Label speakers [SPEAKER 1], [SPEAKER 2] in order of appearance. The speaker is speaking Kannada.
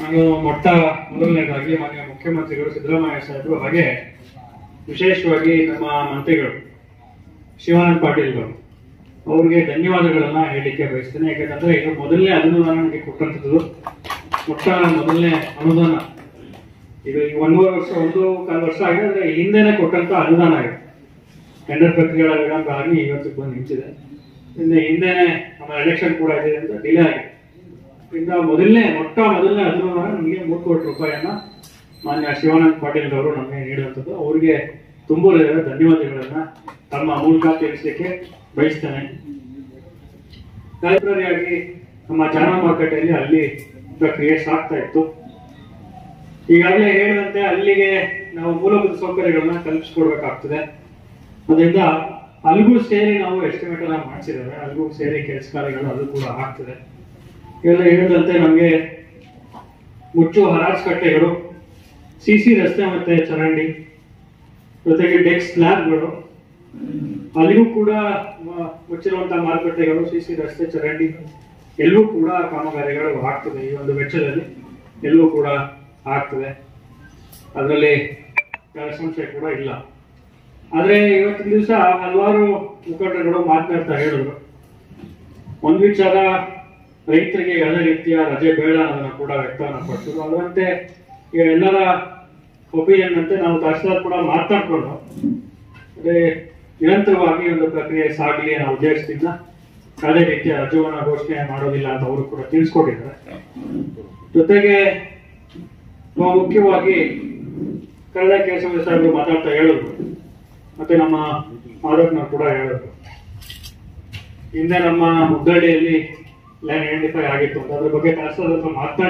[SPEAKER 1] ನಾನು ಮೊದಲನೇದಾಗಿ ಮಾನ್ಯ ಮುಖ್ಯಮಂತ್ರಿಗಳು ಸಿದ್ದರಾಮಯ್ಯ ಸಾಹೇಬರು ಹಾಗೆ ವಿಶೇಷವಾಗಿ ನಮ್ಮ ಮಂತ್ರಿಗಳು ಶಿವಾನಂದ ಪಾಟೀಲ್ಗಳು ಅವ್ರಿಗೆ ಧನ್ಯವಾದಗಳನ್ನ ಹೇಳಲಿಕ್ಕೆ ಬಯಸ್ತೇನೆ. ಯಾಕಂದ್ರೆ ಇದು ಮೊದಲನೇ ಅನುದಾನ ನನಗೆ ಕೊಟ್ಟಂಥದ್ದು, ಮೊದಲನೇ ಅನುದಾನ. ಇದು ಈ 1.5 ವರ್ಷ ಆಗಿದೆ, ಅಂದ್ರೆ ಹಿಂದೆನೆ ಕೊಟ್ಟಂತ ಅನುದಾನ ಇದೆ. ಟೆಂಡರ್ ಪ್ರಕ್ರಿಯೆಗಳ ವಿಳಂಬ ಆಗಿ ಇವತ್ತಿಗೆ ಬಂದು ನಿಂತಿದೆ. ಹಿಂದೆನೆ ನಮ್ಮ ಎಲೆಕ್ಷನ್ ಕೂಡ ಇದೆ ಅಂತ ಡಿಲೇ ಆಗಿದೆ. ಮೊದಲನೇ ಅನುದಾನ ನಮಗೆ 3 ಕೋಟಿ ರೂಪಾಯಿಯನ್ನ ಮಾನ್ಯ ಶಿವಾನಂದ ಪಾಟೀಲ್ ಅವರು ನಮಗೆ ನೀಡುವಂಥದ್ದು. ಅವರಿಗೆ ತುಂಬ ಧನ್ಯವಾದಗಳನ್ನ ತಮ್ಮ ಮೂಲಕ ತಿಳಿಸಲಿಕ್ಕೆ ಬಯಸ್ತೇನೆ. ಲೈಬ್ರರಿಯಾಗಿ ನಮ್ಮ ಜಾನ ಮಾರುಕಟ್ಟೆಯಲ್ಲಿ ಅಲ್ಲಿ ಪ್ರಕ್ರಿಯೆ ಸಾಗ್ತಾ ಇತ್ತು. ಈಗಾಗಲೇ ಹೇಳಿದಂತೆ ಅಲ್ಲಿಗೆ ನಾವು ಮೂಲಭೂತ ಸೌಕರ್ಯಗಳನ್ನ ಕಲ್ಪಿಸ್ಕೊಡ್ಬೇಕಾಗ್ತದೆ. ಅದರಿಂದ ಅಲ್ಲಿಗೂ ಸೇರಿ ನಾವು ಎಸ್ಟಿಮೇಟ್ ಎಲ್ಲ ಮಾಡಿಸಿದ್ದೇವೆ. ಅಲ್ಲಿಗೂ ಸೇರಿ ಕೆಲಸ ಕಾರ್ಯಗಳು ಅದು ಕೂಡ ಆಗ್ತದೆ. ಇವೆಲ್ಲ ಹೇಳಿದಂತೆ ನಮಗೆ ಮುಚ್ಚುವ ಹರಾಜು ಕಟ್ಟೆಗಳು, ಸಿಸಿ ರಸ್ತೆ ಮತ್ತೆ ಚರಂಡಿ, ಜೊತೆಗೆ ಡೆಕ್ ಸ್ಲ್ಯಾಬ್ಗಳು, ಅಲ್ಲಿಗೂ ಕೂಡ ಮುಚ್ಚಿರುವಂತಹ ಮಾರುಕಟ್ಟೆಗಳು, ಸಿಸಿ ರಸ್ತೆ, ಚರಂಡಿ ಎಲ್ಲೂ ಕೂಡ ಕಾಮಗಾರಿಗಳು ಆಗ್ತದೆ. ಈ ಒಂದು ವೆಚ್ಚದಲ್ಲಿ ಎಲ್ಲೂ ಕೂಡ ಆಗ್ತದೆ, ಅದರಲ್ಲಿ ಸಂಶಯ ಕೂಡ ಇಲ್ಲ. ಆದ್ರೆ ಇವತ್ತಿನ ದಿವಸ ಹಲವಾರು ಮುಖಂಡರುಗಳು ಮಾತನಾಡ್ತಾ ಹೇಳಿದ್ರು, ಒಂದು ವಿಚಾರ ರೈತರಿಗೆ ಯಾವುದೇ ರೀತಿಯ ರಜೆ ಬೇಡ ಅನ್ನೋದನ್ನ ಕೂಡ ವ್ಯಕ್ತವನ್ನ ಪಡಿಸಿದ್ರು. ಅದರಂತೆ ಎಲ್ಲರ ಒಪಿನಿಯನ್ ಅಂತೆ ನಾವು ತಹಸೀಲ್ದಾರ್ ಕೂಡ ಮಾತನಾಡ್ಕೊಂಡು ಅದೇ ನಿರಂತರವಾಗಿ ಒಂದು ಪ್ರಕ್ರಿಯೆ ಸಾಗಲಿ ಅನ್ನೋ ಉದ್ದೇಶದಿಂದ ಯಾವುದೇ ರೀತಿಯ ರಜೆವನ್ನ ಘೋಷಣೆ ಮಾಡೋದಿಲ್ಲ ಅಂತ ಅವರು ಕೂಡ ತಿಳಿಸ್ಕೊಟ್ಟಿದ್ದಾರೆ. ಜೊತೆಗೆ ಮುಖ್ಯವಾಗಿ ಕನ್ನಡ ಕೇಶವ ಸಾಹೇಬರು ಮಾತಾಡ್ತಾ ಹೇಳಿದ್ರು, ಮತ್ತೆ ನಮ್ಮ ಆರೋಗ್ಯನವ್ರು ಕೂಡ ಹೇಳಿದ್ರು, ಹಿಂದೆ ನಮ್ಮ ಮುದ್ದಳ್ಳಿಯಲ್ಲಿ ಲೈನ್ ಐಡೆಂಟಿಫೈ ಆಗಿತ್ತು ಅಂತ, ಅದ್ರ ಬಗ್ಗೆ ತಹಸೀಲ್ದಾರ್ ಮಾತನಾಡಿ